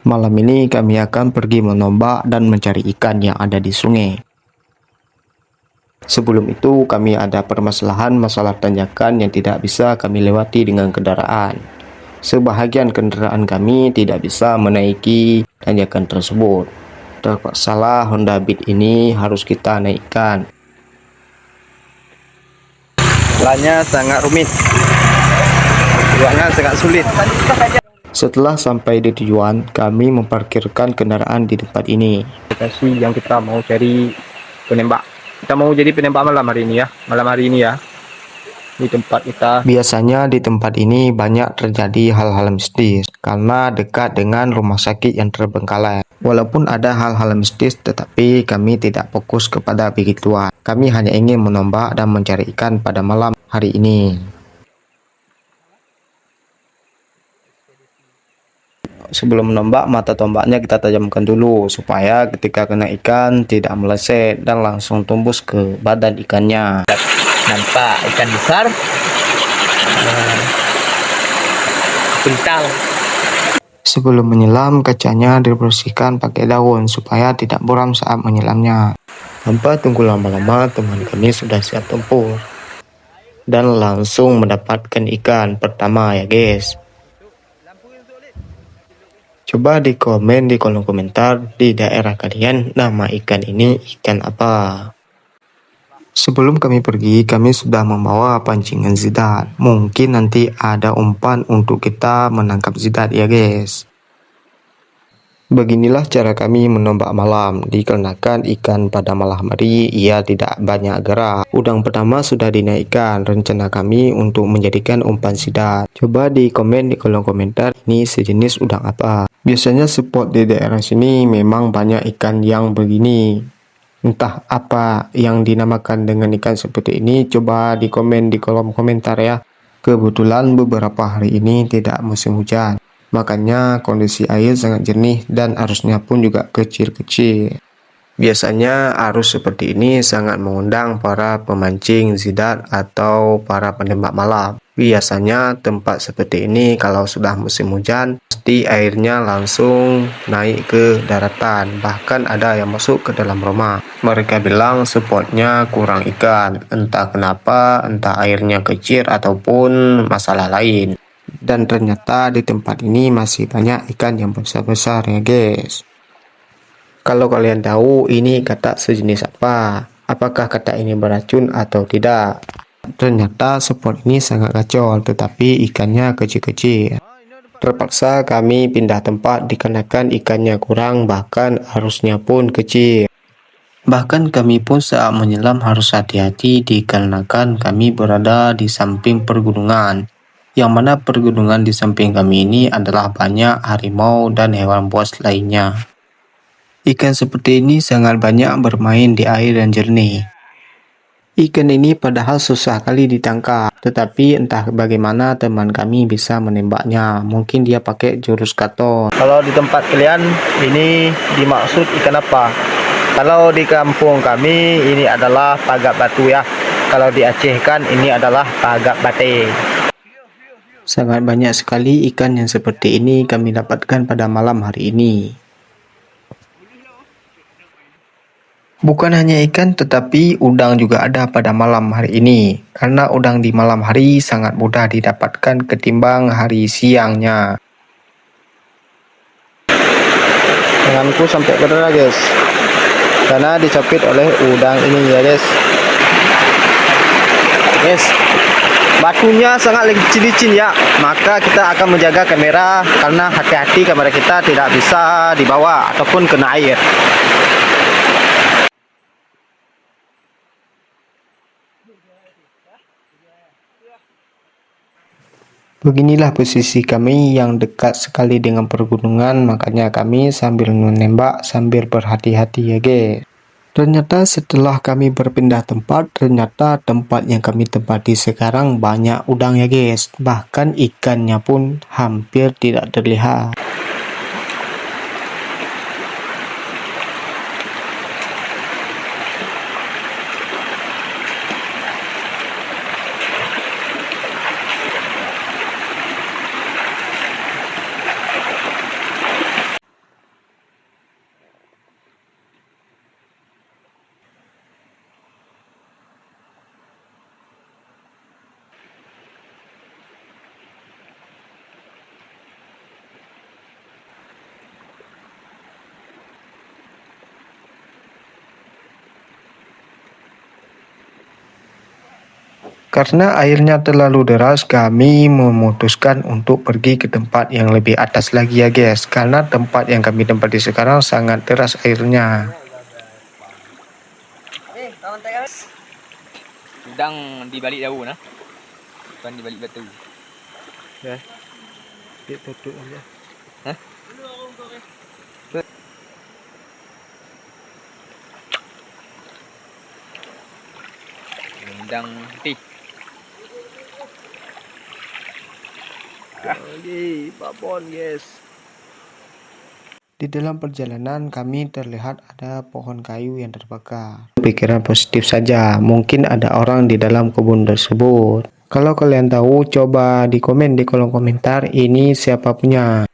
Malam ini kami akan pergi menombak dan mencari ikan yang ada di sungai. Sebelum itu kami ada permasalahan masalah tanjakan yang tidak bisa kami lewati dengan kendaraan. Sebahagian kendaraan kami tidak bisa menaiki tanjakan tersebut. Terpaksalah Honda Beat ini harus kita naikkan. Jalannya sangat rumit, ruangan sangat sulit. Setelah sampai di tujuan, kami memparkirkan kendaraan di tempat ini. Lokasi yang kita mau cari penembak. Kita mau jadi penembak malam hari ini ya. Malam hari ini ya. Di tempat kita. Biasanya di tempat ini banyak terjadi hal-hal mistis karena dekat dengan rumah sakit yang terbengkalai. Walaupun ada hal-hal mistis, tetapi kami tidak fokus kepada begituan. Kami hanya ingin menombak dan mencari ikan pada malam hari ini. Sebelum menembak, mata tombaknya kita tajamkan dulu supaya ketika kena ikan tidak meleset dan langsung tembus ke badan ikannya. Nampak ikan besar, pintal. Sebelum menyelam, kacanya dibersihkan pakai daun supaya tidak buram saat menyelamnya. Tanpa tunggu lama-lama, teman kami sudah siap tempur dan langsung mendapatkan ikan pertama ya guys. Coba di komen di kolom komentar di daerah kalian nama ikan ini ikan apa. Sebelum kami pergi, kami sudah membawa pancingan zidat. Mungkin nanti ada umpan untuk kita menangkap zidat ya guys. Beginilah cara kami menombak malam, dikarenakan ikan pada malam hari ia tidak banyak gerak. Udang pertama sudah dinaikkan, rencana kami untuk menjadikan umpan zidat. Coba di komen di kolom komentar ini sejenis udang apa. Biasanya spot di daerah sini memang banyak ikan yang begini. Entah apa yang dinamakan dengan ikan seperti ini, coba di komen di kolom komentar ya. Kebetulan beberapa hari ini tidak musim hujan. Makanya kondisi air sangat jernih dan arusnya pun juga kecil-kecil. Biasanya arus seperti ini sangat mengundang para pemancing zidat atau para penembak malam. Biasanya tempat seperti ini kalau sudah musim hujan, pasti airnya langsung naik ke daratan. Bahkan ada yang masuk ke dalam rumah. Mereka bilang spotnya kurang ikan. Entah kenapa, entah airnya kecil ataupun masalah lain. Dan ternyata di tempat ini masih banyak ikan yang besar-besar ya guys. Kalau kalian tahu ini kata sejenis apa, apakah kata ini beracun atau tidak? Ternyata spot ini sangat kacau, tetapi ikannya kecil-kecil. Terpaksa kami pindah tempat dikarenakan ikannya kurang, bahkan arusnya pun kecil. Bahkan kami pun saat menyelam harus hati-hati dikarenakan kami berada di samping pergunungan. Yang mana pergunungan di samping kami ini adalah banyak harimau dan hewan buas lainnya. Ikan seperti ini sangat banyak bermain di air yang jernih. Ikan ini padahal susah kali ditangkap, tetapi entah bagaimana teman kami bisa menembaknya. Mungkin dia pakai jurus katon. Kalau di tempat kalian ini dimaksud ikan apa? Kalau di kampung kami ini adalah pagak batu ya. Kalau di Aceh kan ini adalah pagak bate. Sangat banyak sekali ikan yang seperti ini kami dapatkan pada malam hari ini. Bukan hanya ikan tetapi udang juga ada pada malam hari ini. Karena udang di malam hari sangat mudah didapatkan ketimbang hari siangnya. Tanganku sampai berdarah guys. Karena dicapit oleh udang ini ya guys. Guys, batunya sangat licin-licin ya. Maka kita akan menjaga kamera karena hati-hati kamera kita tidak bisa dibawa ataupun kena air. Beginilah posisi kami yang dekat sekali dengan pergunungan, makanya kami sambil menembak sambil berhati-hati ya guys. Ternyata setelah kami berpindah tempat, ternyata tempat yang kami tempati sekarang banyak udang ya guys. Bahkan ikannya pun hampir tidak terlihat. Karena airnya terlalu deras, kami memutuskan untuk pergi ke tempat yang lebih atas lagi ya guys. Karena tempat yang kami tempati sekarang sangat deras airnya. Udang di balik daun nah. Bukan di balik batu. Ya, ditutup aja. Hah? Udang putih. Lagi, babon guys. Di dalam perjalanan kami terlihat ada pohon kayu yang terbakar. Pikiran positif saja, mungkin ada orang di dalam kebun tersebut. Kalau kalian tahu, coba di komen di kolom komentar ini siapa punya.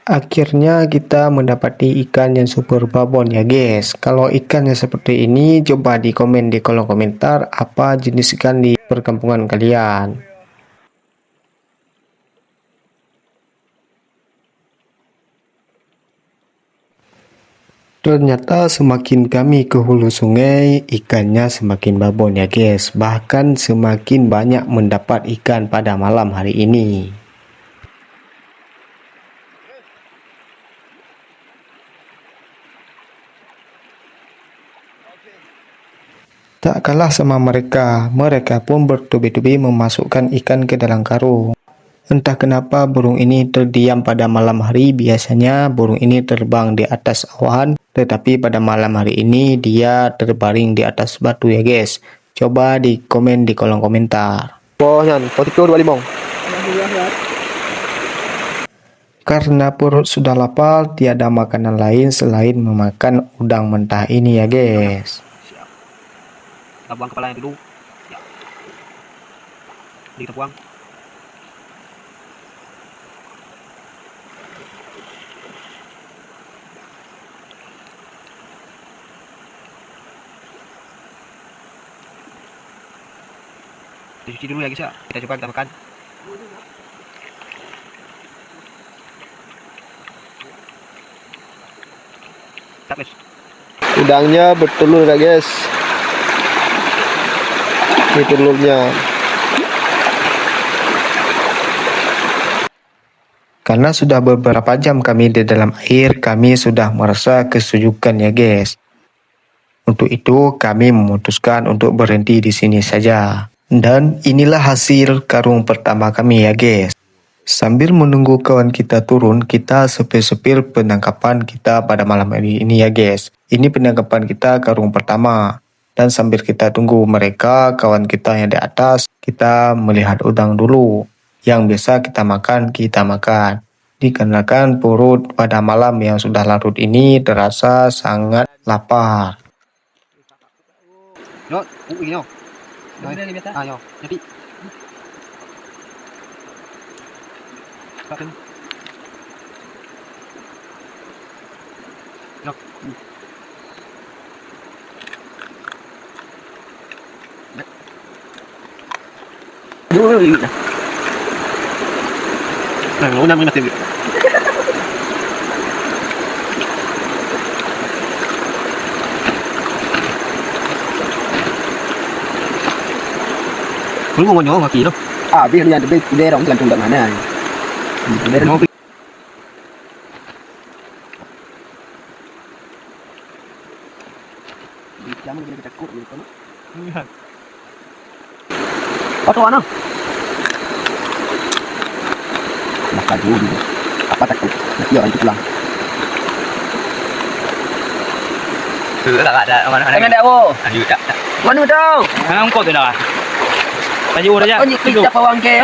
Akhirnya kita mendapati ikan yang super babon ya guys. Kalau ikannya seperti ini, coba di komen di kolom komentar apa jenis ikan di perkampungan kalian. Ternyata semakin kami ke hulu sungai, ikannya semakin babon ya guys. Bahkan semakin banyak mendapat ikan pada malam hari ini. Tak kalah sama mereka, mereka pun bertubi-tubi memasukkan ikan ke dalam karung. Entah kenapa burung ini terdiam pada malam hari. Biasanya burung ini terbang di atas awan, tetapi pada malam hari ini dia terbaring di atas batu ya guys. Coba di komen di kolom komentar. Karena perut sudah lapar, tiada makanan lain selain memakan udang mentah ini ya guys. Kita buang kepalanya dulu. Ya. Ini kita buang. Dicuci dulu ya guys ya. Kita coba kita makan. Udangnya bertelur ya guys. Ini telurnya. Karena sudah beberapa jam kami di dalam air, kami sudah merasa kesejukan ya guys. Untuk itu kami memutuskan untuk berhenti di sini saja. Dan inilah hasil karung pertama kami ya guys. Sambil menunggu kawan kita turun, kita sepil-sepil penangkapan kita pada malam hari ini ya guys. Ini penangkapan kita karung pertama. Dan sambil kita tunggu mereka, kawan kita yang di atas, kita melihat udang dulu. Yang biasa kita makan, Dikarenakan perut pada malam yang sudah larut ini terasa sangat lapar. Yo, ini yo. Ayo, jadi. Pakai. Yo. Nah, una muna TV. Cũng ngon nhỏ mà kỳ đâu. À, bây giờ đây đóng làm trung tâm này. Đây Nó jangan kita takut gitu. Apa mana? Makan dulu. Apa takut? Nanti orang itu pulang. thử là bạn đã Anh ada wo. Aduh, tak. Mana tu? Không có từ nào à? Tadi udah ya. Oh, kita pawang ke.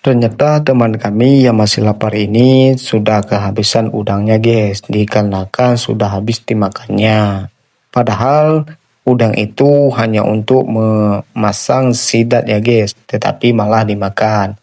Ternyata teman kami yang masih lapar ini sudah kehabisan udangnya guys, dikarenakan sudah habis dimakannya. Padahal udang itu hanya untuk memasang sidat ya guys, tetapi malah dimakan.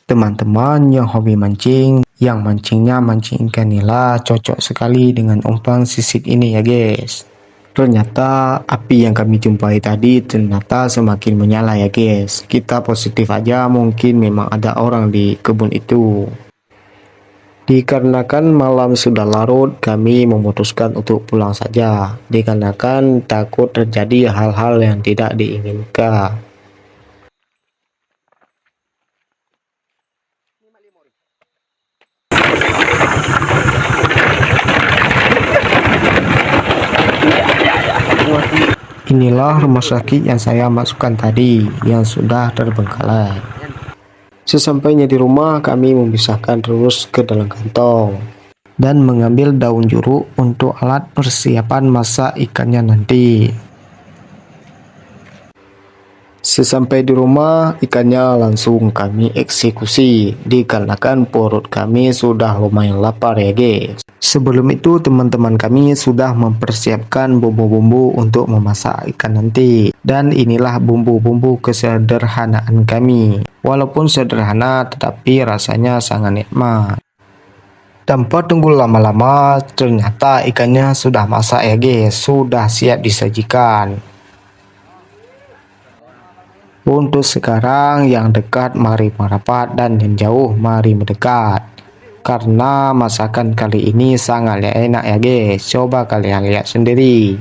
Teman-teman yang hobi mancing, Yang mancingnya mancing ikan nila cocok sekali dengan umpan sisik ini ya guys. Ternyata api yang kami jumpai tadi ternyata semakin menyala ya guys. Kita positif aja, mungkin memang ada orang di kebun itu. Dikarenakan malam sudah larut, kami memutuskan untuk pulang saja. Dikarenakan takut terjadi hal-hal yang tidak diinginkan. Inilah rumah sakit yang saya masukkan tadi, yang sudah terbengkalai. Sesampainya di rumah, kami memisahkan terus ke dalam kantong dan mengambil daun jeruk untuk alat persiapan masak ikannya nanti. Sesampai di rumah, ikannya langsung kami eksekusi, dikarenakan perut kami sudah lumayan lapar ya guys. Sebelum itu teman-teman kami sudah mempersiapkan bumbu-bumbu untuk memasak ikan nanti. Dan inilah bumbu-bumbu kesederhanaan kami. Walaupun sederhana tetapi rasanya sangat nikmat. Tanpa tunggu lama-lama, ternyata ikannya sudah masak ya guys, sudah siap disajikan. Untuk sekarang yang dekat mari merapat dan yang jauh mari mendekat. Karena masakan kali ini sangat enak ya guys, coba kalian lihat sendiri.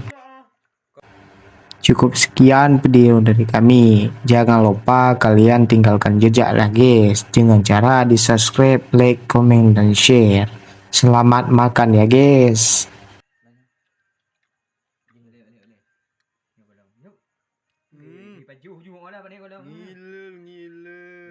Cukup sekian video dari kami. Jangan lupa kalian tinggalkan jejak lah guys, dengan cara di subscribe, like, komen, dan share. Selamat makan ya guys. Di baju hujung mana, pandai kau dah. Gila.